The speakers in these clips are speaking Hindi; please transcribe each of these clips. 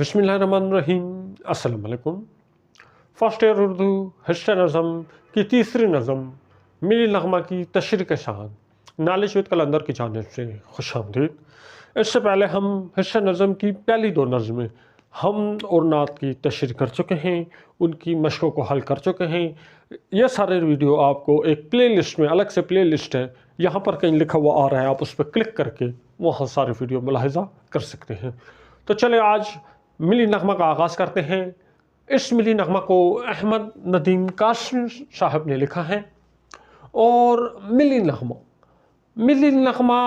बिस्मिल्लाहिर्रहमानिर्रहीम। अस्सलाम वालेकुम। फर्स्ट ईयर उर्दू हिस्सा नज़म की तीसरी नज़म मिली नगमा की तशरीह के साथ नॉलेज विद कलंदर की जानिब से खुशामदीद। इससे पहले हम हिस्सा नज़म की पहली दो नज़में हम और नात की तशरीह कर चुके हैं, उनकी मशकों को हल कर चुके हैं। यह सारे वीडियो आपको एक प्ले लिस्ट में, अलग से प्ले लिस्ट है, यहाँ पर कहीं लिखा हुआ आ रहा है, आप उस पर क्लिक करके वहाँ सारे वीडियो मुलाहिज़ा कर सकते हैं। तो चले आज मिली नगमा का आगाज़ करते हैं। इस मिली नगमा को अहमद नदीम कासिम साहब ने लिखा है। और मिली नगमा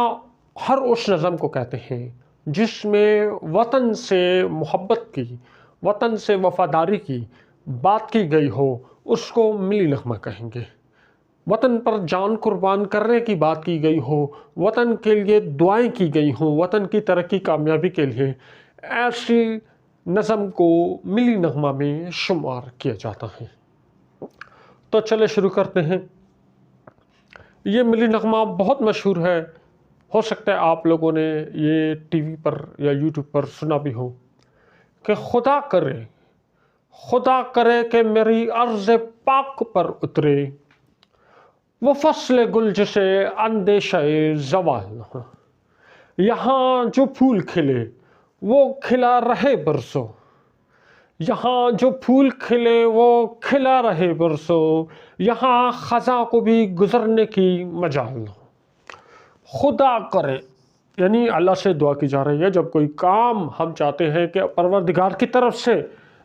हर उस नज़म को कहते हैं जिसमें वतन से मोहब्बत की, वतन से वफ़ादारी की बात की गई हो, उसको मिली नगमा कहेंगे। वतन पर जान कुर्बान करने की बात की गई हो, वतन के लिए दुआएं की गई हों, वतन की तरक्की कामयाबी के लिए, ऐसी नज़म को मिली नगमा में शुमार किया जाता है। तो चले शुरू करते हैं। ये मिली नगमा बहुत मशहूर है, हो सकता है आप लोगों ने ये टीवी पर या यूट्यूब पर सुना भी हो कि खुदा करे कि मेरी अर्ज़ पाक पर उतरे वो फस्ल गुल जिसे अंदेशे ज़वाल न हो। यहाँ जो फूल खिले वो खिला रहे बरसों, यहाँ जो फूल खिले वो खिला रहे बरसों, यहाँ ख़ज़ा को भी गुज़रने की मजाल न हो। खुदा करे यानी अल्लाह से दुआ की जा रही है। जब कोई काम हम चाहते हैं कि परवरदिगार की तरफ से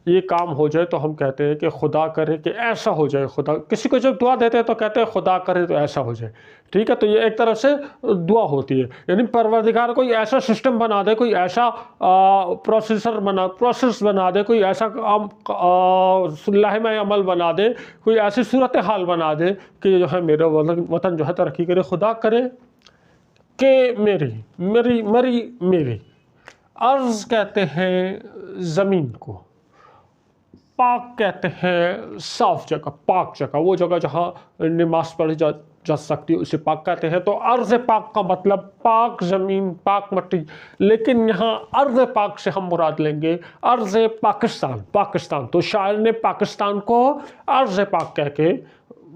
ये काम हो जाए तो हम कहते हैं कि खुदा करे कि ऐसा हो जाए। खुदा किसी को जब दुआ देते हैं तो कहते हैं खुदा करे तो ऐसा हो जाए। ठीक है, तो ये एक तरफ से दुआ होती है, यानी परवरदिगार कोई ऐसा सिस्टम बना दे, कोई ऐसा प्रोसेस बना दे, कोई ऐसा लाहिमा अमल बना दे, कोई ऐसी सूरत हाल बना दे कि जो है मेरा वतन जो है तरक्की करे। खुदा करे कि मेरी अर्ज़ कहते हैं ज़मीन को, पाक कहते हैं साफ़ जगह, पाक जगह, वो जगह जहाँ नमाज पढ़ी जा सकती है उसे पाक कहते हैं। तो अर्ज़ पाक का मतलब पाक ज़मीन, पाक मट्टी, लेकिन यहाँ अर्ज़ पाक से हम मुराद लेंगे अर्ज़ पाकिस्तान। तो शायर ने पाकिस्तान को अर्ज़ पाक कह के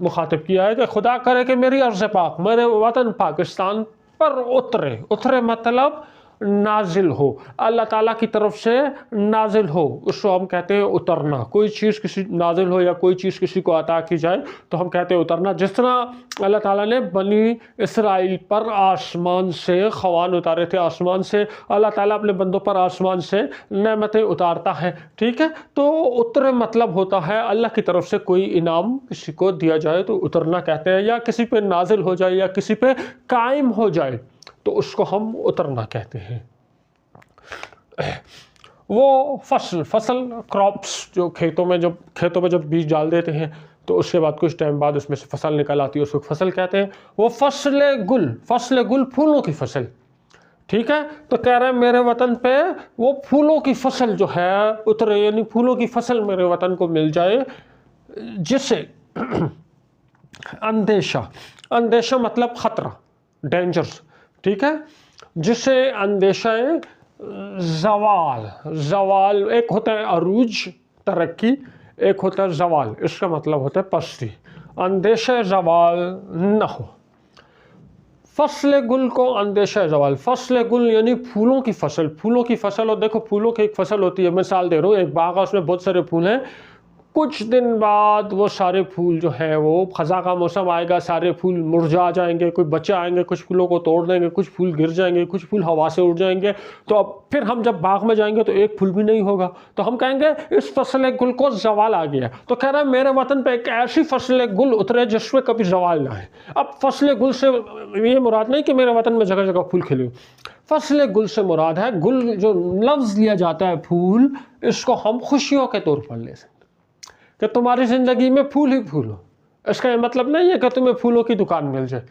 मुखातिब किया है कि खुदा करे कि मेरी अर्ज़ पाक, मेरे वतन पाकिस्तान पर उतरे मतलब नाजिल हो, अल्लाह ताला की तरफ से नाजिल हो, उसको हम कहते हैं उतरना। कोई चीज़ किसी नाजिल हो या कोई चीज़ किसी को अता की जाए तो हम कहते हैं उतरना। जिस तरह अल्लाह ताला ने बनी इसराइल पर आसमान से ख़वान उतारे थे, आसमान से अल्लाह ताला अपने बंदों पर आसमान से नेमतें उतारता है। ठीक है, तो उतरे मतलब होता है अल्लाह की तरफ से कोई इनाम किसी को दिया जाए तो उतरना कहते हैं, या किसी पे नाजिल हो जाए या किसी पे कायम हो जाए तो उसको हम उतरना कहते हैं। वो फसल क्रॉप्स जो खेतों में जब बीज डाल देते हैं तो उसके बाद कुछ टाइम बाद उसमें से फसल निकल आती है, उसको फसल कहते हैं। वो फसले गुल फूलों की फसल। ठीक है, तो कह रहे हैं मेरे वतन पे वो फूलों की फसल जो है उतरे, यानी फूलों की फसल मेरे वतन को मिल जाए, जिसे अंदेशा मतलब खतरा, डेंजर्स। ठीक है, जिसे अंदेशा जवाल, एक होता है अरूज तरक्की, एक होता है जवाल, इसका मतलब होता है पस्ती। अंदेशा जवाल न हो। फसल गुल को अंदेशा जवाल, फसल गुल यानी फूलों की फसल। और देखो फूलों की एक फसल होती है, मिसाल दे रहा हूँ, एक बाग है उसमें बहुत सारे फूल हैं, कुछ दिन बाद वो सारे फूल जो है वो ख़ज़ा का मौसम आएगा, सारे फूल मुरझा जाएंगे, कोई बच्चे आएंगे, कुछ फूलों को तोड़ देंगे, कुछ फूल गिर जाएंगे, कुछ फूल हवा से उड़ जाएंगे। तो अब फिर हम जब बाग में जाएंगे तो एक फूल भी नहीं होगा, तो हम कहेंगे इस फसल गुल को जवाल आ गया। तो कह रहा है मेरे वतन पे एक ऐसी फसल गुल उतरे जिसमें कभी जवाल ना है। अब फसल गुल से ये मुराद नहीं कि मेरे वतन में जगह जगह फूल खिले, फसल गुल से मुराद है, गुल जो लफ्ज़ लिया जाता है फूल, इसको हम खुशियों के तौर पर ले सकते कि तुम्हारी ज़िंदगी में फूल ही फूल हो। इसका ये मतलब नहीं है कि तुम्हें फूलों की दुकान मिल जाए,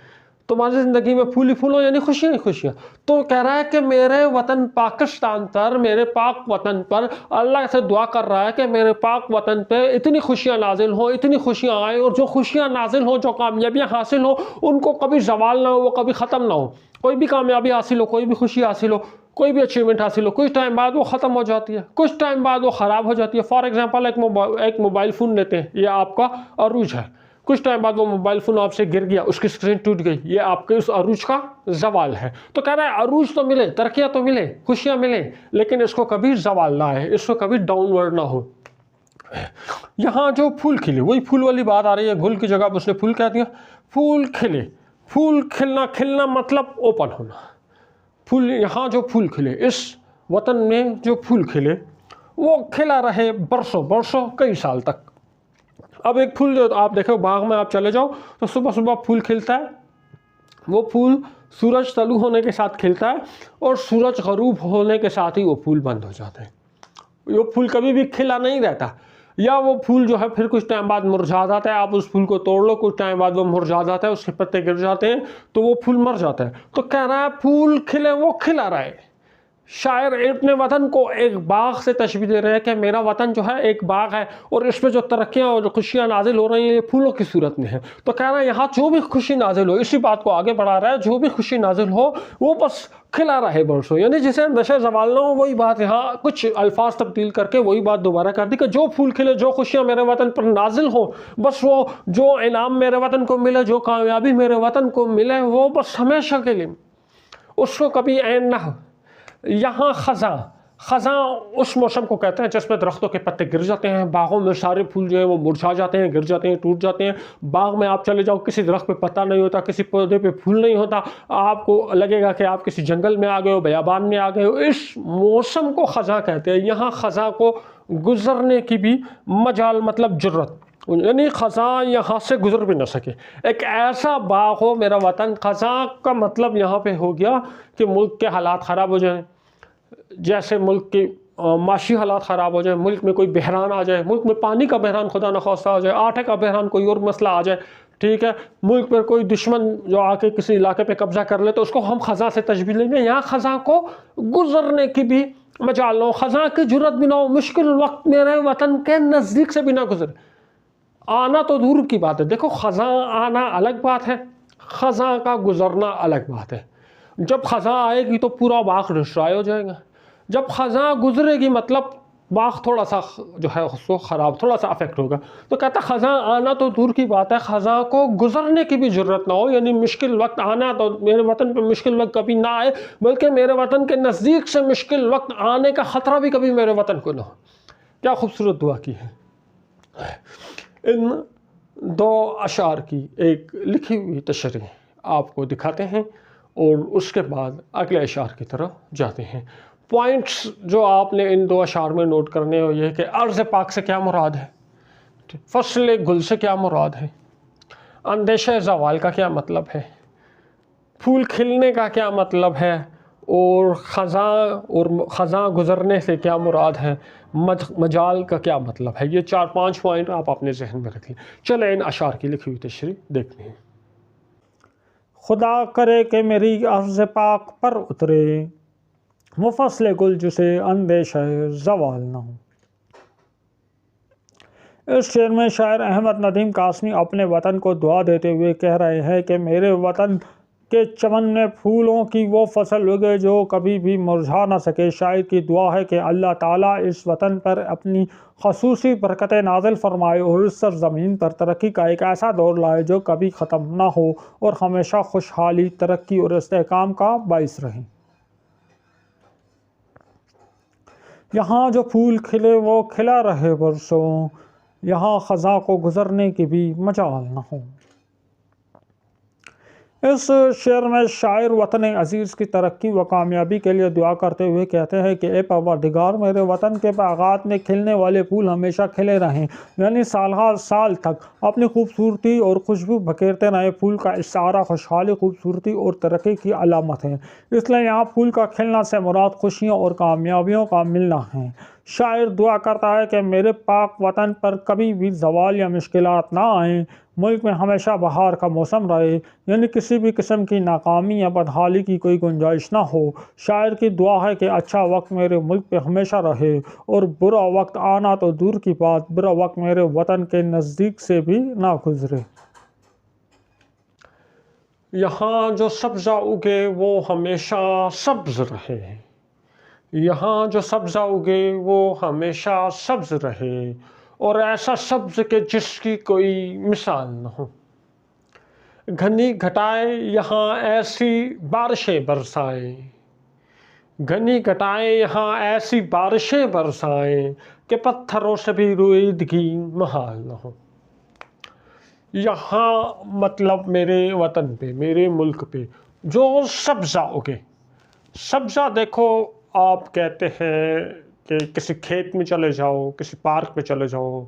तुम्हारी ज़िंदगी में फूल ही फूल हो, यानी खुशियाँ ही खुशियाँ। तो कह रहा है कि मेरे वतन पाकिस्तान पर, मेरे पाक वतन पर अल्लाह से दुआ कर रहा है कि मेरे पाक वतन पे इतनी खुशियाँ नाजिल हो, इतनी खुशियाँ आए, और जो खुशियाँ नाजिल हो, जो कामयाबियाँ हासिल हो, उनको कभी जवाल ना हो, वो कभी ख़त्म ना हो। कोई भी कामयाबी हासिल हो, कोई भी खुशी हासिल हो, कोई भी अचीवमेंट हासिल हो, कुछ टाइम बाद वो ख़त्म हो जाती है, कुछ टाइम बाद वो ख़राब हो जाती है। फॉर एग्जांपल एक मोबाइल फ़ोन लेते हैं, ये आपका अरूज है, कुछ टाइम बाद वो मोबाइल फ़ोन आपसे गिर गया, उसकी स्क्रीन टूट गई, ये आपके उस अरूज का जवाल है। तो कह रहा है अरूज तो मिले, तरक्कियाँ तो मिले, खुशियाँ मिले, लेकिन इसको कभी जवाल ना आए, इसको कभी डाउनवर्ड ना हो। यहाँ जो फूल खिले, वही फूल वाली बात आ रही है, गुल की जगह पर उसने फूल कह दिया। फूल खिले, फूल खिलना, खिलना मतलब ओपन होना। फूल, यहाँ जो फूल खिले, इस वतन में जो फूल खिले, वो खिला रहे बरसों बरसों, कई साल तक। अब एक फूल जो आप देखो, बाग में आप चले जाओ तो सुबह सुबह फूल खिलता है, वो फूल सूरज तलू होने के साथ खिलता है और सूरज गरूब होने के साथ ही वो फूल बंद हो जाते हैं। वो फूल कभी भी खिला नहीं रहता, या वो फूल जो है फिर कुछ टाइम बाद मुरझा जाता है। आप उस फूल को तोड़ लो, कुछ टाइम बाद वो मुरझा जाता है, उसके पत्ते गिर जाते हैं, तो वो फूल मर जाता है। तो कह रहा है फूल खिले, वो खिला रहा है। शायर अपने वतन को एक बाग से तशबीह दे रहे हैं कि मेरा वतन जो है एक बाग है और इसमें जो तरक्कियाँ और जो खुशियाँ नाजिल हो रही हैं, ये फूलों की सूरत में है। तो कह रहा है यहाँ जो भी खुशी नाजिल हो, इसी बात को आगे बढ़ा रहा है, जो भी खुशी नाजिल हो वो बस खिला रहा है बरसों। यानी जिसे नशे जवाल ना हो, वही बात यहाँ कुछ अल्फाज तब्दील करके वही बात दोबारा कर दी कि जो फूल खिले, जो खुशियाँ मेरे वतन पर नाजिल हो, बस वो जो इनाम मेरे वतन को मिले, जो कामयाबी मेरे वतन को मिले, वो बस हमेशा के लिए, उसको कभी ऐन ना हो। यहाँ ख़ज़ां उस मौसम को कहते हैं जिसमें दरख्तों के पत्ते गिर जाते हैं, बागों में सारे फूल जो है वो मुरझा जाते हैं, गिर जाते हैं, टूट जाते हैं। बाग में आप चले जाओ, किसी दरख्त पे पत्ता नहीं होता, किसी पौधे पे फूल नहीं होता, आपको लगेगा कि आप किसी जंगल में आ गए हो, बयाबान में आ गए हो। इस मौसम को ख़ज़ां कहते हैं। यहाँ ख़ज़ां को गुज़रने की भी मजाल मतलब जुर्रत, यानी ख़ज़ां यहाँ से गुजर भी ना सके। एक ऐसा बाग हो मेरा वतन। ख़ज़ां का मतलब यहाँ पे हो गया कि मुल्क के हालात ख़राब हो जाएं, जैसे मुल्क के माशी हालात ख़राब हो जाए, मुल्क में कोई बहरान आ जाए, मुल्क में पानी का बहरान खुदा न खास्ता आ जाए, आटे का बहरान, कोई और मसला आ जाए, ठीक है, मुल्क पर कोई दुश्मन जो आके किसी इलाके पे कब्जा कर ले, तो उसको हम ख़ज़ां से तशबीह लेंगे। यहाँ ख़ज़ां को गुजरने की भी मजाल लो, ख़ज़ां की जुर्रत भी ना हो, मुश्किल वक्त मेरे वतन के नज़दीक से भी ना गुजरे। आना तो दूर की बात है, देखो ख़ज़ां आना अलग बात है, ख़ज़ां का गुजरना अलग बात है। जब ख़ज़ां आएगी तो पूरा बाग डिस्ट्रॉय हो जाएगा, जब ख़ज़ां गुजरेगी मतलब बाग थोड़ा सा जो है उसको ख़राब, थोड़ा सा अफेक्ट होगा। तो कहता ख़ज़ां आना तो दूर की बात है, ख़ज़ां को गुजरने की भी ज़रूरत ना हो। यानी मुश्किल वक्त आना, तो मेरे वतन पे मुश्किल वक्त कभी ना आए, बल्कि मेरे वतन के नज़दीक से मुश्किल वक्त आने का ख़तरा भी कभी मेरे वतन को ना हो। क्या खूबसूरत दुआ की है। इन दो अशार की एक लिखी हुई तशरीह आपको दिखाते हैं और उसके बाद अगले अशार की तरफ जाते हैं। पॉइंट्स जो आपने इन दो अशार में नोट करने हो ये कि अर्ज़ पाक से क्या मुराद है, फसल गुल से क्या मुराद है, अंदेशा ज़वाल का क्या मतलब है, फूल खिलने का क्या मतलब है, और ख़ज़ां गुज़रने से क्या मुराद है, मजाल का क्या मतलब है। ये 4-5 पॉइंट आप अपने जहन में रख लें। चले इन अशार की लिखी हुई तशरीह देखते हैं। खुदा करे कि मेरी अर्ज़ पाक पर उतरे, वो फसल गुल जिसे अंदेशा ज़वाल न हो। इस शेर में शायर अहमद नदीम कासमी अपने वतन को दुआ देते हुए कह रहे हैं कि मेरे वतन के चमन में फूलों की वो फसल उगे जो कभी भी मुरझा ना सके। शायर की दुआ है कि अल्लाह ताला इस वतन पर अपनी खसूसी बरकत नाज़िल फरमाए और इस सरज़मीन पर तरक्की का एक ऐसा दौर लाए जो कभी ख़त्म ना हो और हमेशा खुशहाली, तरक्की और इस्तेहकाम का बाइस रहे। यहाँ जो फूल खिले वो खिला रहे बरसों, यहाँ ख़ज़ां को गुज़रने की भी मजाल न हो। इस शेर में शायर वतन अज़ीज़ की तरक्की व कामयाबी के लिए दुआ करते हुए कहते हैं कि ए परवरदिगार, मेरे वतन के बागात में खिलने वाले फूल हमेशा खिले रहें, यानी साल तक अपनी खूबसूरती और खुशबू बखेरते रहें। फूल का इशारा खुशहाली, खूबसूरती और तरक्की की अलामत है, इसलिए यहाँ फूल का खिलना से मुराद खुशियों और कामयाबियों का मिलना है। शायर दुआ करता है कि मेरे पाक वतन पर कभी भी ज़वाल या मुश्किलात ना आएँ, मुल्क में हमेशा बहार का मौसम रहे, यानी किसी भी किस्म की नाकामी या बदहाली की कोई गुंजाइश ना हो। शायर की दुआ है कि अच्छा वक्त मेरे मुल्क पे हमेशा रहे और बुरा वक्त आना तो दूर की बात, बुरा वक्त मेरे वतन के नज़दीक से भी ना गुजरे। यहाँ जो सब्ज़ा उगे वो हमेशा सब्ज़ रहे, यहाँ जो सब्ज़ा उगे वो हमेशा सब्ज़ रहे, और ऐसा सब्ज़ के जिसकी कोई मिसाल न हो। घनी घटाएं यहाँ ऐसी बारिशें बरसाएं, घनी घटाएं यहाँ ऐसी बारिशें बरसाएं कि पत्थरों से भी रोईदगी महाल न हो। यहाँ मतलब मेरे वतन पे, मेरे मुल्क पे जो सब्ज़ा उगे। सब्ज़ा देखो, आप कहते हैं कि किसी खेत में चले जाओ, किसी पार्क में चले जाओ,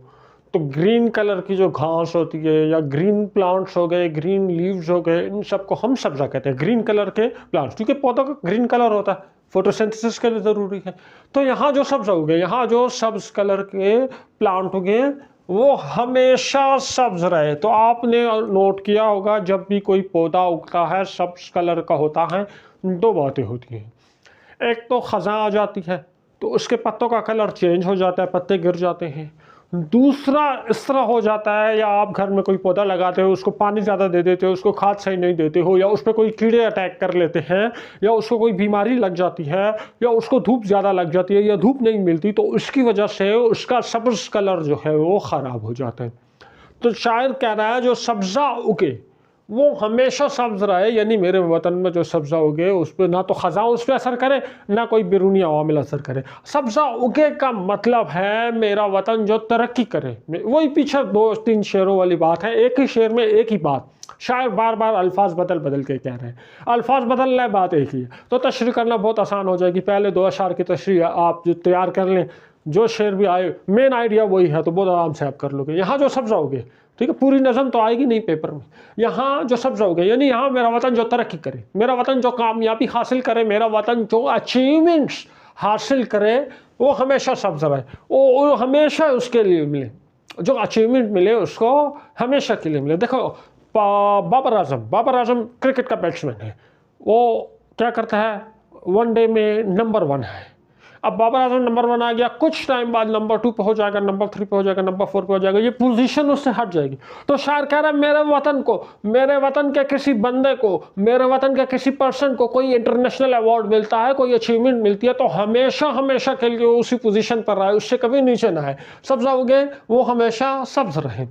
तो ग्रीन कलर की जो घास होती है या ग्रीन प्लांट्स हो गए, ग्रीन लीव्स हो गए, इन सब को हम सब्ज़ा कहते हैं, ग्रीन कलर के प्लांट्स, क्योंकि पौधों का ग्रीन कलर होता है, फोटोसिंथेसिस के लिए ज़रूरी है। तो यहाँ जो सब्ज़ा उगे, यहाँ जो सब्ज़ कलर के प्लांट उगे वो हमेशा सब्ज़ रहे। तो आपने नोट किया होगा जब भी कोई पौधा उगता है सब्ज़ कलर का होता है, दो बातें होती हैं। एक तो ख़ज़ां आ जाती है तो उसके पत्तों का कलर चेंज हो जाता है, पत्ते गिर जाते हैं। दूसरा इस तरह हो जाता है, या आप घर में कोई पौधा लगाते हो, उसको पानी ज़्यादा दे देते हो, उसको खाद सही नहीं देते हो, या उस पर कोई कीड़े अटैक कर लेते हैं, या उसको कोई बीमारी लग जाती है, या उसको धूप ज़्यादा लग जाती है, या धूप नहीं मिलती, तो उसकी वजह से उसका सब्ज़ कलर जो है वो ख़राब हो जाता है। तो शायर कह रहा है जो सब्ज़ा उगे वो हमेशा सब्ज़ रहे, यानी मेरे वतन में जो सब्ज़ा उगे उस पर ना तो ख़ज़ां उस पर असर करे, ना कोई बैरूनी अवामिल असर करे। सब्ज़ा उगे का मतलब है मेरा वतन जो तरक्की करे। वही पीछे 2-3 शेरों वाली बात है, एक ही शेर में एक ही बात, शायर बार बार अल्फाज बदल बदल के कह रहे हैं, अल्फाज बदल रहे, बात एक ही है। तो तशरीह करना बहुत आसान हो जाएगी। पहले 2 अशार की तशरीह आप जो तैयार कर लें, जो शेर भी आए मेन आइडिया वही है, तो बहुत आराम से आप कर लोगे। यहाँ जो सब्ज़ा उगे, ठीक है, पूरी नज़म तो आएगी नहीं पेपर में। यहाँ जो सब्ज़ा उगे यानी यहाँ मेरा वतन जो तरक्की करे, मेरा वतन जो कामयाबी हासिल करे, मेरा वतन जो अचीवमेंट्स हासिल करे, वो हमेशा सब्ज़ रहे, वो हमेशा उसके लिए मिले, जो अचीवमेंट मिले उसको हमेशा के लिए मिले। देखो बाबर आज़म क्रिकेट का बैट्समैन है, वो क्या करता है, वनडे में नंबर 1 है। अब बाबर आज़म नंबर 1 आ गया, कुछ टाइम बाद नंबर 2 पे हो जाएगा, नंबर 3 पे हो जाएगा, नंबर 4 पे हो जाएगा, ये पोजीशन उससे हट जाएगी। तो शायर कह रहा है मेरे वतन को, मेरे वतन के किसी बंदे को, मेरे वतन के किसी पर्सन को कोई इंटरनेशनल अवार्ड मिलता है, कोई अचीवमेंट मिलती है, तो हमेशा हमेशा के लिए उसी पोजीशन पर रहे, उससे कभी नीचे ना आए। सब्ज़ा उगे वो हमेशा सब्ज़ रहे,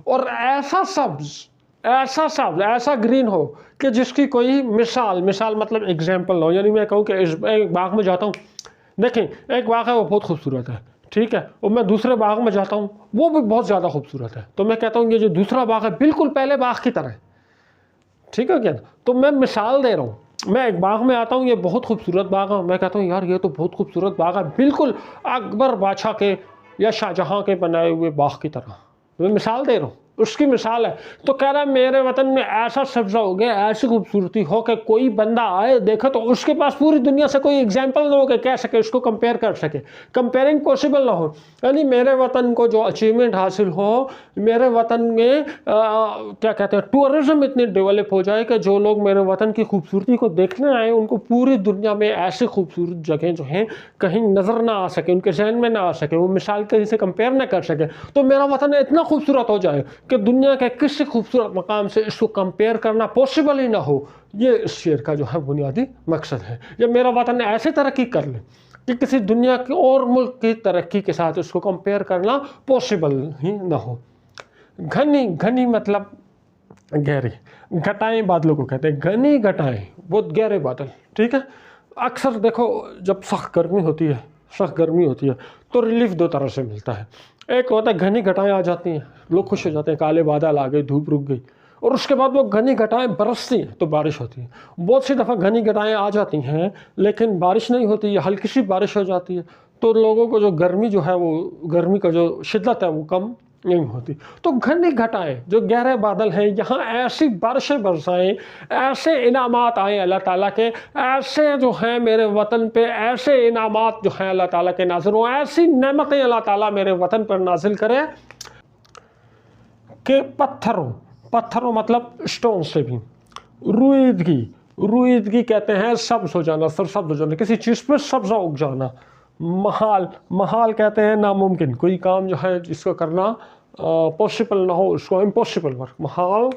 और ऐसा सब्ज़, ऐसा ग्रीन हो कि जिसकी कोई मिसाल मतलब एग्जाम्पल हो। यानी मैं कहूँ कि एक बाग में जाता हूँ, देखें एक बाग है वो बहुत खूबसूरत है, ठीक है, और मैं दूसरे बाग में जाता हूँ वो भी बहुत ज़्यादा खूबसूरत है, तो मैं कहता हूँ ये जो दूसरा बाग है बिल्कुल पहले बाग की तरह है, ठीक है क्या। तो मैं मिसाल दे रहा हूँ, मैं एक बाग में आता हूँ, ये बहुत खूबसूरत बाग है, मैं कहता हूँ यार ये तो बहुत खूबसूरत बाग है, बिल्कुल अकबर बादशाह के या शाहजहाँ के बनाए हुए बाग की तरह। मैं मिसाल दे रहा हूँ, उसकी मिसाल है। तो कह रहा है मेरे वतन में ऐसा सब्ज़ा हो गया, ऐसी खूबसूरती हो कि कोई बंदा आए देखे तो उसके पास पूरी दुनिया से कोई एग्जाम्पल ना हो कि कह सके, उसको कंपेयर कर सके, कंपेयरिंग पॉसिबल ना हो। यानी मेरे वतन को जो अचीवमेंट हासिल हो, मेरे वतन में क्या कहते हैं, टूरिज़्म इतनी डेवलप हो जाए कि जो लोग मेरे वतन की खूबसूरती को देखने आए उनको पूरी दुनिया में ऐसी खूबसूरत जगह जो हैं कहीं नज़र ना आ सके, उनके जहन में ना आ सके, वो मिसाल कहीं से कंपेयर ना कर सके। तो मेरा वतन इतना खूबसूरत हो जाए कि दुनिया के किसी खूबसूरत मकाम से इसको कंपेयर करना पॉसिबल ही ना हो। ये इस शेर का जो है बुनियादी मकसद है। जब मेरा वतन ऐसे तरक्की कर ले कि किसी दुनिया के और मुल्क की तरक्की के साथ उसको कंपेयर करना पॉसिबल ही ना हो। घनी मतलब गहरी, घटाएं बादलों को कहते हैं, घनी घटाएं बहुत गहरे बादल, ठीक है। अक्सर देखो जब सख्त गर्मी होती है तो रिलीफ 2 तरह से मिलता है। एक होता है घनी घटाएं आ जाती हैं, लोग खुश हो जाते हैं, काले बादल आ गए, धूप रुक गई, और उसके बाद वो घनी घटाएं बरसती हैं तो बारिश होती है। बहुत सी दफ़ा घनी घटाएं आ जाती हैं लेकिन बारिश नहीं होती है, हल्की सी बारिश हो जाती है, तो लोगों को जो गर्मी जो है वो गर्मी का जो शिद्दत है वो कम नहीं होती। तो घनी घटाएं जो गहरे बादल हैं, यहाँ ऐसी बारिशें बरसाएं, ऐसे इनामात आए अल्लाह ताला के, ऐसे जो हैं मेरे वतन पे ऐसे इनामात जो हैं अल्लाह ताला के नाज़िल हों, ऐसी नेमतें अल्लाह ताला मेरे वतन पर नाजिल करे कि पत्थरों मतलब स्टोन से भी रुईदगी कहते हैं सब्ज़ हो जाना, सरसब्ज़ हो जाना, किसी चीज़ पर सब्ज़ा उग जाना। महाल कहते हैं नामुमकिन, कोई काम जो है जिसको करना पॉसिबल ना हो उसको इम्पॉसिबल वर्क, महाल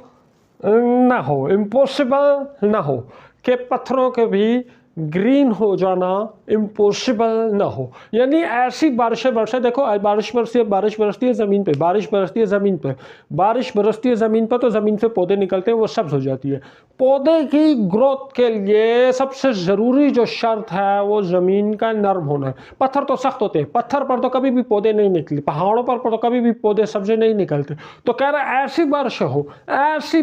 ना हो, इम्पॉसिबल ना हो, कि पत्थरों के भी ग्रीन हो जाना इम्पॉसिबल ना हो। यानी ऐसी बारिशें बरसे, देखो बारिश बरसती है ज़मीन पे, बारिश बरसती है ज़मीन पर, बारिश बरसती है ज़मीन पर तो ज़मीन से पौधे निकलते हैं, वो सब्ज़ हो जाती है। पौधे की ग्रोथ के लिए सबसे ज़रूरी जो शर्त है वो ज़मीन का नर्म होना है। पत्थर तो सख्त होते हैं, पत्थर पर तो कभी भी पौधे नहीं निकले, पहाड़ों पर तो कभी भी पौधे सब्ज़े नहीं निकलते। तो कह रहा है ऐसी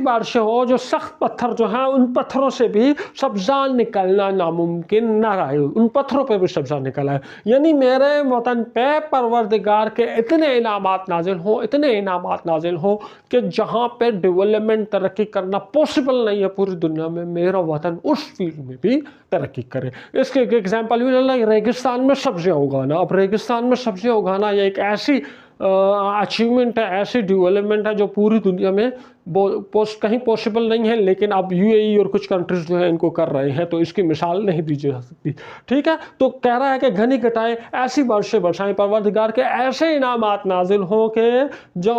बारिशें हो जो सख्त पत्थर जो हैं उन पत्थरों से भी सब्ज़ा निकलना नामुमकिन ना रहे, उन पत्थरों पे भी सब्ज़ा निकला है। यानी मेरे वतन पे परवरदिगार के इतने इनामात नाजिल हो कि जहाँ पे डेवलपमेंट तरक्की करना पॉसिबल नहीं है पूरी दुनिया में, मेरा वतन उस फील्ड में भी तरक्की करे। इसके एक एग्जाम्पल यूँ चल रहा है, रेगिस्तान में सब्जियाँ उगाना। अब रेगिस्तान में सब्जियाँ उगाना ये एक ऐसी अचीवमेंट है, ऐसी डेवलपमेंट है जो पूरी दुनिया में कहीं पॉसिबल नहीं है, लेकिन अब यूएई और कुछ कंट्रीज जो है इनको कर रहे हैं, तो इसकी मिसाल नहीं दी जा सकती। ठीक है, तो कह रहा है कि घनी घटाएं ऐसी बारिशें बरसाएं, परवरदिगार के ऐसे इनामात नाजिल हों कि जो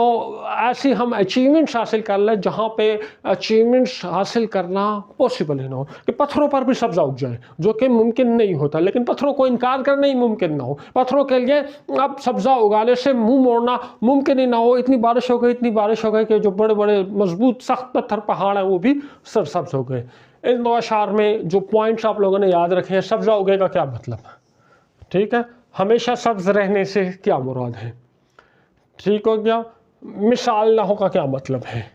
ऐसी हम अचीवमेंट्स हासिल कर लें जहाँ पे अचीवमेंट्स हासिल करना पॉसिबल ही ना हो, कि पत्थरों पर भी सब्ज़ा उग जाए, जो कि मुमकिन नहीं होता, लेकिन पत्थरों को इनकार करना ही मुमकिन ना हो। पत्थरों के लिए अब सब्ज़ा उगाने से मुँह मोड़ना मुमकिन ही ना हो। इतनी बारिश हो गई कि जो बड़े बड़े मजबूत सख्त पत्थर पहाड़ है वो भी सरसब्ज हो गए। इन दो अशार में जो पॉइंट्स आप लोगों ने याद रखे हैं, सब्ज़ा उगेगा क्या मतलब है, ठीक है, हमेशा सब्ज़ रहने से क्या मुराद है, ठीक हो गया, मिसाल ना हो का क्या मतलब है,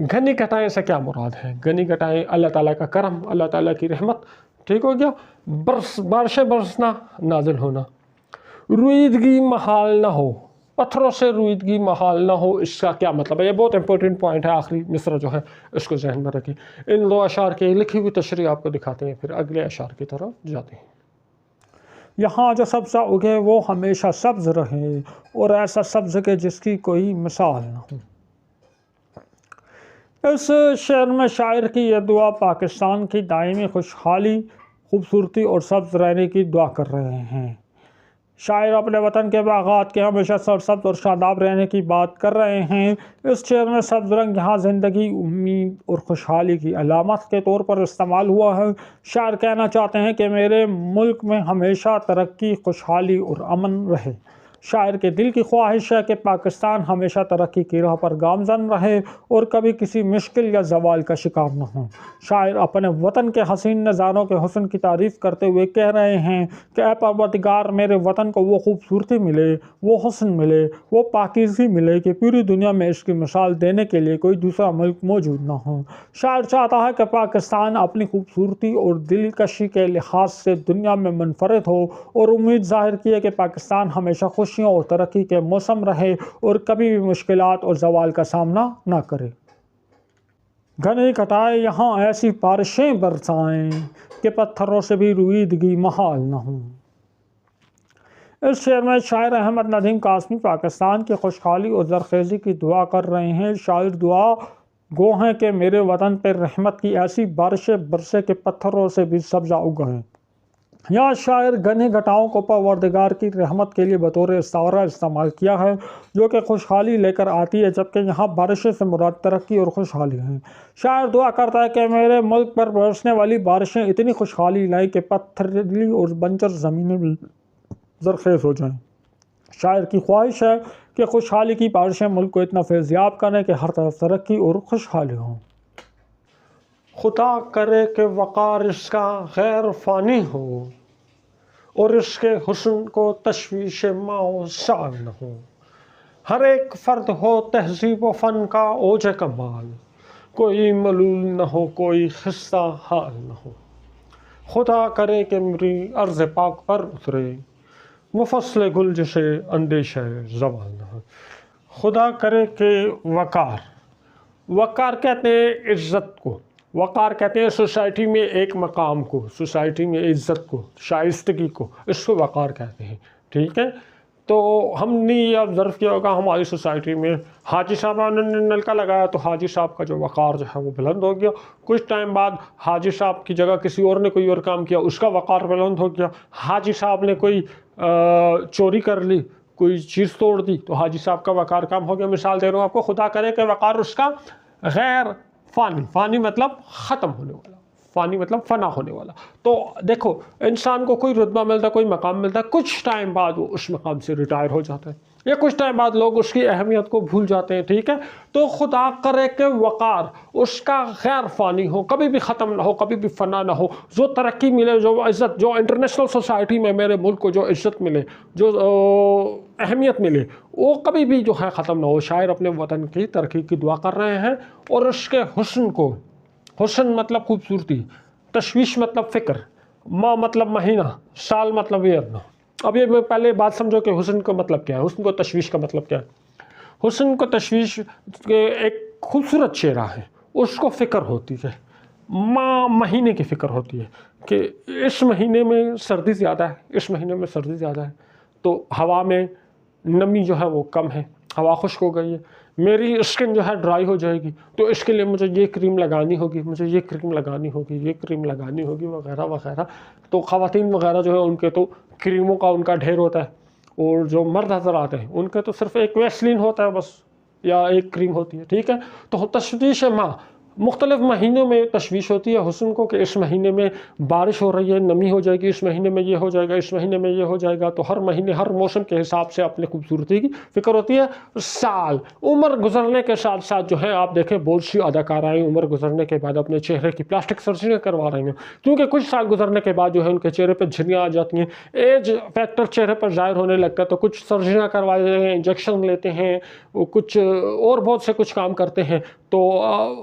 घनी घटाएं से क्या मुराद है, घनी घटाएं अल्लाह ताला का करम, अल्लाह ताला की रहमत, ठीक हो गया, बारिशें बरसना, नाजिल होना, रुईदगी महाल ना हो, पत्थरों से रुईदगी महाल ना हो, इसका क्या मतलब है। ये बहुत इंपॉर्टेंट पॉइंट है, आखिरी मिसरा जो है इसको जहन में रखिए। इन दो अशार की लिखी हुई तशरीह आपको दिखाते हैं, फिर अगले अशार की तरफ जाते हैं। यहाँ जो सब्ज़ा उगे वो हमेशा सब्ज़ रहे और ऐसा सब्ज़ के जिसकी कोई मिसाल ना हो। इस शेर में शायर की यह दुआ पाकिस्तान की दायमी खुशहाली, खूबसूरती और सब्ज़ रहने की दुआ कर रहे हैं। शायर अपने वतन के बागात के हमेशा सरसब्ज़ और शादाब रहने की बात कर रहे हैं। इस शेर में सब्ज़ रंग यहाँ ज़िंदगी, उम्मीद और खुशहाली की अलामत के तौर पर इस्तेमाल हुआ है। शायर कहना चाहते हैं कि मेरे मुल्क में हमेशा तरक्की, खुशहाली और अमन रहे। शायर के दिल की ख्वाहिश है कि पाकिस्तान हमेशा तरक्की की राह पर गामज़न रहे और कभी किसी मुश्किल या ज़वाल का शिकार न हो। शायर अपने वतन के हसीन नज़ारों के हुस्न की तारीफ़ करते हुए कह रहे हैं कि ऐ परवरदिगार, मेरे वतन को वो खूबसूरती मिले, वो हुस्न मिले, वो पाकीज़गी मिले कि पूरी दुनिया में इसकी मिसाल देने के लिए कोई दूसरा मुल्क मौजूद ना हो। शायर चाहता है कि पाकिस्तान अपनी खूबसूरती और दिलकशी के लिहाज से दुनिया में मुनफरिद हो और उम्मीद ज़ाहिर की है कि पाकिस्तान हमेशा खुशियों और तरक्की के मौसम रहे और कभी भी मुश्किलात और ज़वाल का सामना ना करे। घने घटाए यहाँ ऐसी बारिशें बरसाएं कि पत्थरों से भी रुईदगी महाल न हो। इस शेर में शायर अहमद नदीम कासमी पाकिस्तान की खुशहाली और ज़रखेज़ी की दुआ कर रहे हैं। शायर दुआ गो हैं कि मेरे वतन पर रहमत की ऐसी बारिशें बरसे के पत्थरों से भी सब्ज़ा उगाएं। यहाँ शायर घने घटाओं को परवरदिगार की रहमत के लिए बतौर इस्तारा इस्तेमाल किया है, जो कि खुशहाली लेकर आती है, जबकि यहाँ बारिशें से मुराद तरक्की और खुशहाली हैं। शायर दुआ करता है कि मेरे मुल्क पर बरसने वाली बारिशें इतनी खुशहाली लाएं कि पत्थरीली और बंजर ज़मीनें भी ज़रखेज़ हो जाएं। शायर की ख्वाहिश है कि खुशहाली की बारिशें मुल्क को इतना फैज़याब करें कि हर तरफ तरक्की और खुशहाली हो। खुदा करे कि वक़ार इसका गैर फ़ानी हो और इसके हुस्न को तशवीश माओ साल न हो। हर एक फ़र्द हो तहज़ीब व फ़न का ओज कमाल, कोई मलूल न हो, कोई खिस्सा हाल न हो। खुदा करे कि मेरी अर्ज़ पाक पर उतरे वो फ़स्ल गुल जिसे अंदेशा ज़वाल न हो। खुदा करे कि वक़ार कहते हैं इज़्ज़त को, वक़ार कहते हैं सोसाइटी में एक मकाम को, सोसाइटी में इज़्ज़त को, शाइस्तगी को, इसको वक़ार कहते हैं। ठीक है, तो हमने ये ऑब्ज़र्व किया होगा हमारी सोसाइटी में हाजी साहब ने नलका लगाया तो हाजी साहब का जो वक़ार जो है वो बुलंद हो गया। कुछ टाइम बाद हाजी साहब की जगह किसी और ने कोई और काम किया, उसका वक़ार बुलंद हो गया। हाजी साहब ने कोई चोरी कर ली, कोई चीज़ तोड़ दी, तो हाजी साहब का वक़ार कम हो गया। मिसाल दे रहा हूँ आपको, खुदा करे कि वक़ार उसका गैर फ़ानी, फ़ानी मतलब ख़त्म होने वाला, फ़ानी मतलब फ़ना होने वाला। तो देखो, इंसान को कोई रुतबा मिलता है, कोई मकाम मिलता है, कुछ टाइम बाद वो उस मकाम से रिटायर हो जाता है, या कुछ टाइम बाद लोग उसकी अहमियत को भूल जाते हैं, ठीक है। तो खुदा करे कि वक़ार उसका गैर फ़ानी हो, कभी भी ख़त्म ना हो, कभी भी फ़ना ना हो। जो तरक्की मिले, जो इज़्ज़त, जो इंटरनेशनल सोसाइटी में मेरे मुल्क को जो इज़्ज़त मिले, जो अहमियत मिले, वो कभी भी जो है ख़त्म ना हो। शायर अपने वतन की तरक्की की दुआ कर रहे हैं और उसके हुस्न को, हुस्न मतलब खूबसूरती, तशवीश मतलब फ़िक्र, माह मतलब महीना, साल मतलब ईयर। अब ये मैं पहले बात समझो कि हुस्न का मतलब क्या है, हुस्न को तशवीश का मतलब क्या है। हुस्न को तशवीश के एक खूबसूरत चेहरा है, उसको फ़िक्र होती है, माह महीने की फ़िक्र होती है कि इस महीने में सर्दी ज़्यादा है, इस महीने में सर्दी ज़्यादा है, तो हवा में नमी जो है वो कम है, हवा खुश्क हो गई है, मेरी स्किन जो है ड्राई हो जाएगी, तो इसके लिए मुझे ये क्रीम लगानी होगी, मुझे ये क्रीम लगानी होगी, ये क्रीम लगानी होगी, वगैरह वगैरह। तो ख़वातीन वगैरह जो है उनके तो क्रीमों का उनका ढेर होता है, और जो मर्द हज़रात हैं उनके तो सिर्फ एक वैसलीन होता है बस, या एक क्रीम होती है, ठीक है। तो तशवीश माह, मुख्तलिफ़ महीनों में तशवीश होती है हुस्न को कि इस महीने में बारिश हो रही है, नमी हो जाएगी, इस महीने में ये हो जाएगा, इस महीने में ये हो जाएगा। तो हर महीने हर मौसम के हिसाब से अपनी खूबसूरती की फ़िक्र होती है। साल, उम्र गुजरने के साथ साथ जो है आप देखें बहुत सी अदाकाराएँ उम्र गुजरने के बाद अपने चेहरे की प्लास्टिक सर्जरियाँ करवा रही हैं, क्योंकि कुछ साल गुजरने के बाद जो है उनके चेहरे पर झुर्रियाँ आ जाती हैं, एज फैक्टर चेहरे पर ज़ाहिर होने लगता है। तो कुछ सर्जरियाँ करवाते हैं, इंजेक्शन लेते हैं, वो कुछ और बहुत से कुछ काम करते हैं, तो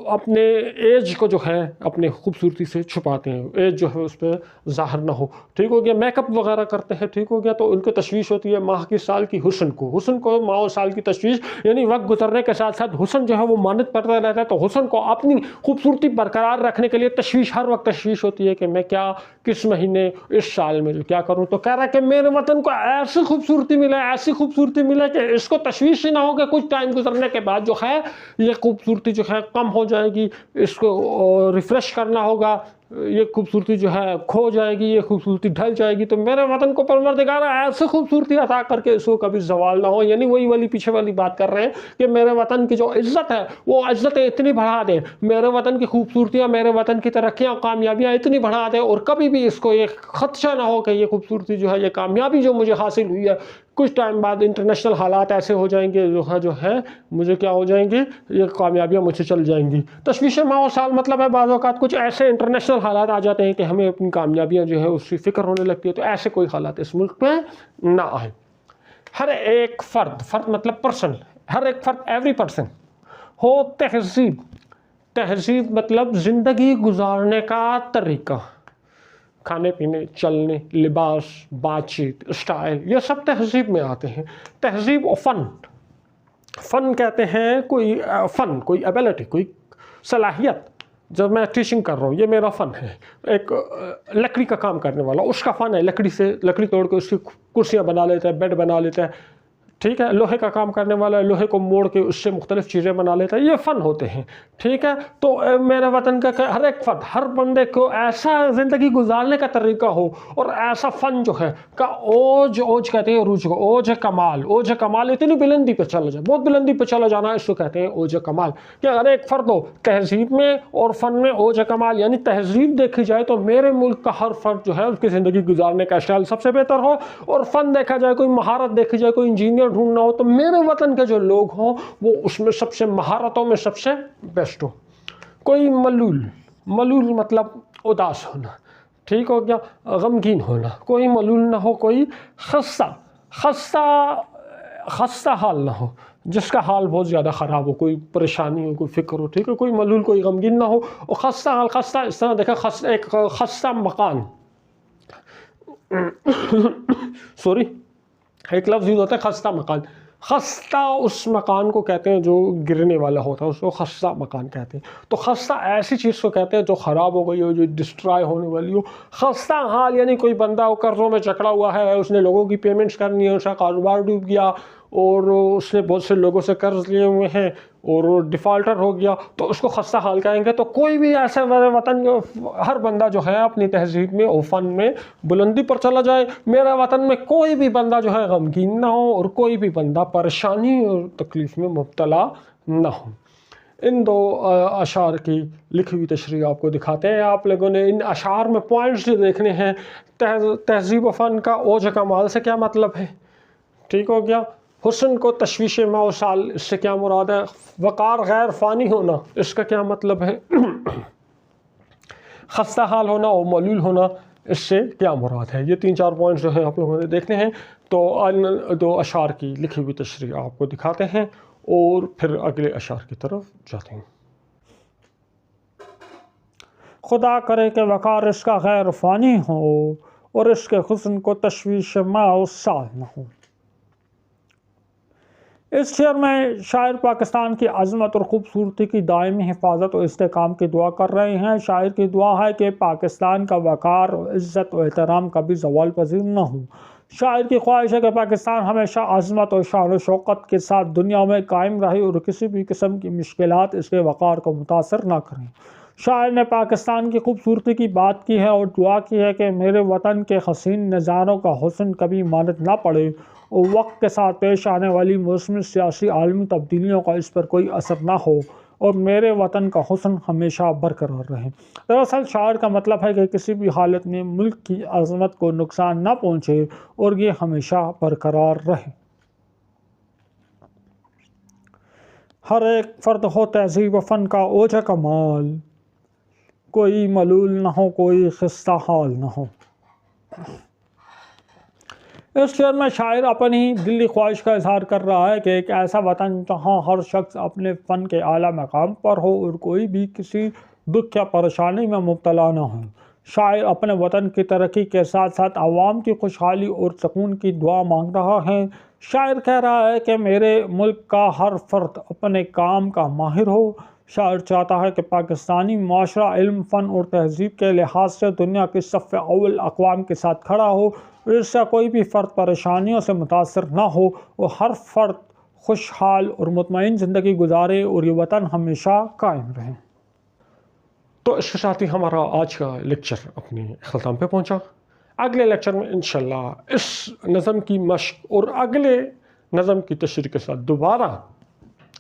अपने एज को जो है अपने खूबसूरती से छुपाते हैं, एज जो है उस पर ज़ाहिर ना हो, ठीक हो गया। मेकअप वगैरह करते हैं, ठीक हो गया। तो उनको तशवीश होती है माह की, साल की, हुस्न को माह और साल की तशवीश, यानी वक्त गुजरने के साथ साथ हुस्न जो है वो मानद पड़ता रहता है। तो हुस्न को अपनी खूबसूरती बरकरार रखने के लिए तशवीश, हर वक्त तशवीश होती है कि मैं क्या, किस महीने, इस साल में क्या करूँ। तो कह रहा है कि मेरे वतन को ऐसी खूबसूरती मिले, ऐसी खूबसूरती मिले कि इसको तशवीश ही ना हो कि कुछ टाइम गुजरने के बाद जो है ये खूबसूरती जो है कम हो जाएगी, इसको रिफ़्रेश करना होगा, ये खूबसूरती जो है खो जाएगी, ये खूबसूरती ढल जाएगी। तो मेरे वतन को परवरदिगार ऐसी खूबसूरती अता करके इसको कभी ज़वाल ना हो। यानी वही वाली पीछे वाली बात कर रहे हैं कि मेरे वतन की जो इज़्ज़त है वो इज़्ज़तें इतनी बढ़ा दे, मेरे वतन की खूबसूरतियाँ, मेरे वतन की तरक्कियाँ, कामयाबियाँ इतनी बढ़ा दे, और कभी भी इसको ये खदशा ना हो कि ये खूबसूरती जो है, ये कामयाबी जो मुझे हासिल हुई है, कुछ टाइम बाद इंटरनेशनल हालात ऐसे हो जाएंगे जो है मुझे क्या हो जाएंगे, ये कामयाबियाँ मुझसे चल जाएंगी। तशवीश माह और साल मतलब है बाज़ औक़ात कुछ ऐसे इंटरनेशनल हालात आ जाते हैं कि हमें अपनी कामयाबियाँ जो है उसकी फ़िक्र होने लगती है। तो ऐसे कोई हालात इस मुल्क में ना आए। हर एक फ़र्द मतलब पर्सन, हर एक फ़र्द, एवरी पर्सन हो तहज़ीब। तहज़ीब मतलब ज़िंदगी गुजारने का तरीका, खाने पीने, चलने, लिबास, बातचीत, स्टाइल, ये सब तहज़ीब में आते हैं। तहज़ीब और फ़न कहते हैं कोई फ़न, कोई एबिलिटी, कोई सलाहियत। जब मैं टीचिंग कर रहा हूँ, ये मेरा फ़न है। एक लकड़ी का काम करने वाला, उसका फ़न है लकड़ी से, लकड़ी तोड़ के उसकी कुर्सियाँ बना लेता है, बेड बना लेता है, ठीक है। लोहे का काम करने वाला लोहे को मोड़ के उससे मुख्तलिफ़ चीज़ें बना लेता है, ये फ़न होते हैं, ठीक है। तो मेरे वतन का हर एक फ़र्द, हर बंदे को ऐसा ज़िंदगी गुजारने का तरीका हो, और ऐसा फ़न जो है का ओज कहते हैं रूज को, ओज कमाल इतनी बुलंदी पे चला जाए, बहुत बुलंदी पे चला जाना, इसको कहते हैं ओज कमाल। कि हर एक फ़र्द हो तहज़ीब में और फ़न में ओज कमाल, यानी तहज़ीब देखी जाए तो मेरे मुल्क का हर फ़र्द जो है उसकी ज़िंदगी गुजारने का स्टाइल सबसे बेहतर हो, और फ़न देखा जाए, कोई महारत देखी जाए, कोई इंजीनियर ढूंढना हो, तो मेरे वतन के जो लोग हों वो उसमें सबसे महारतों में सबसे बेस्ट हो। कोई मलूल मतलब उदास होना, ठीक हो गया, गमगीन होना, कोई मलूल ना हो, कोई खस्ता हाल ना हो, जिसका हाल बहुत ज़्यादा ख़राब हो, कोई परेशानी हो, कोई फ़िक्र हो, ठीक है। कोई मलूल, कोई गमगीन ना हो, और खस्ता हाल, खस्ता इस तरह देखा, एक खस्ता मकान सॉरी, एक लफ्ज़ यूज़ होता है खस्ता मकान। खस्ता उस मकान को कहते हैं जो गिरने वाला होता है, उसको खस्ता मकान कहते हैं। तो खस्ता ऐसी चीज़ को कहते हैं जो ख़राब हो गई हो, जो डिस्ट्रॉय होने वाली हो। खस्ता हाल यानी कोई बंदा कर्ज़ों में जकड़ा हुआ है, उसने लोगों की पेमेंट्स करनी है, उसका कारोबार डूब गया, और उसने बहुत से लोगों से कर्ज़ लिए हुए हैं और वो डिफ़ॉल्टर हो गया, तो उसको खस्ता हाल कहेंगे। तो कोई भी ऐसे मेरे वतन हर बंदा जो है अपनी तहज़ीब में और फ़न में बुलंदी पर चला जाए। मेरे वतन में कोई भी बंदा जो है गमगीन ना हो, और कोई भी बंदा परेशानी और तकलीफ़ में मुब्तला ना हो। इन दो अशार की लिखी हुई तशरीह आपको दिखाते हैं। आप लोगों ने इन अशार में पॉइंट्स जो देखने हैं। तहज़ीब फ़न का ओज कमाल से क्या मतलब है, ठीक हो गया। हुस्न को तशवीश मौसाल, इससे क्या मुराद है। वक़ार गैर फ़ानी होना, इसका क्या मतलब है। खस्ता हाल होना और मलूल होना, इससे क्या मुराद है। ये 3-4 पॉइंट्स जो हैं आप लोगों ने देखने हैं। तो दो अशार की लिखी हुई तशरीह आपको दिखाते हैं और फिर अगले अशार की तरफ जाते हैं। खुदा करे कि वक़ार इसका गैर फ़ानी हो और इसके हुस्न को तशवीश मौसाल न हो। इस शेर में शायर पाकिस्तान की अज़मत और ख़ूबसूरती की दायमी हिफाजत और इस्तेकाम की दुआ कर रहे हैं। शायर की दुआ है कि पाकिस्तान का वक़ार और इज़्ज़त और एहतराम कभी ज़वाल पज़ीर न हो। शायर की ख्वाहिश है कि पाकिस्तान हमेशा अज़मत और शान और शौकत के साथ दुनिया में कायम रहे और किसी भी किस्म की मुश्किलात इसके वक़ार को मुतासर न करें। शायर ने पाकिस्तान की खूबसूरती की बात की है और दुआ की है कि मेरे वतन के हसीन नज़ारों का हुस्न कभी मानद ना पड़े और वक्त के साथ पेश आने वाली मौसमी सियासी आलमी तब्दीलियों का इस पर कोई असर ना हो और मेरे वतन का हुस्न हमेशा बरकरार रहे। दरअसल शायर का मतलब है कि किसी भी हालत में मुल्क की अज़मत को नुकसान ना पहुँचे और ये हमेशा बरकरार रहे। हर एक फ़र्द हो तहज़ीब फ़न का ओझा कमाल, कोई मलूल न हो कोई खस्ता हाल न हो। इस शेर में शायर अपनी दिली ख्वाहिश का इजहार कर रहा है कि एक ऐसा वतन जहाँ हर शख्स अपने फ़न के आला मकाम पर हो और कोई भी किसी दुख या परेशानी में मुब्तला न हो। शायर अपने वतन की तरक्की के साथ साथ आवाम की खुशहाली और सुकून की दुआ मांग रहा है। शायर कह रहा है कि मेरे मुल्क का हर फ़र्द अपने काम का माहिर हो। शायर चाहता है कि पाकिस्तानी माशरा इल्म, फ़न और तहज़ीब के लिहाज से दुनिया की सफ़ अव्वल अक़वाम के साथ खड़ा हो और इससे कोई भी फ़र्द परेशानियों से मुतासर ना हो और हर फ़र्द खुशहाल और मुतमईन ज़िंदगी गुजारे और ये वतन हमेशा कायम रहे। तो इसके साथ ही हमारा आज का लेक्चर अपने ख़त्म पे पहुंचा। अगले लेक्चर में इंशाल्लाह इस नज़म की मश्क और अगले नज़म की तशरीह के साथ दोबारा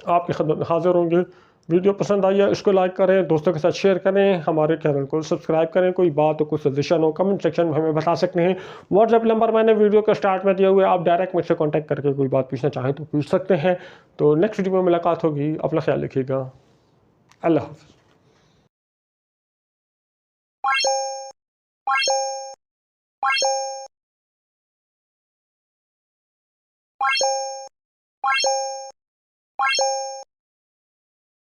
आपकी खिदमत में हाज़िर होंगे। वीडियो पसंद आई है इसको लाइक करें, दोस्तों के साथ शेयर करें, हमारे चैनल को सब्सक्राइब करें। कोई बात हो, कोई सजेशन हो, कमेंट सेक्शन में हमें बता सकते हैं। व्हाट्सएप नंबर मैंने वीडियो के स्टार्ट में दिया हुआ है, आप डायरेक्ट मुझसे कांटेक्ट करके कोई बात पूछना चाहें तो पूछ सकते हैं। तो नेक्स्ट वीडियो में मुलाकात होगी। अपना ख्याल रखिएगा। अल्लाह हाफ़िज़।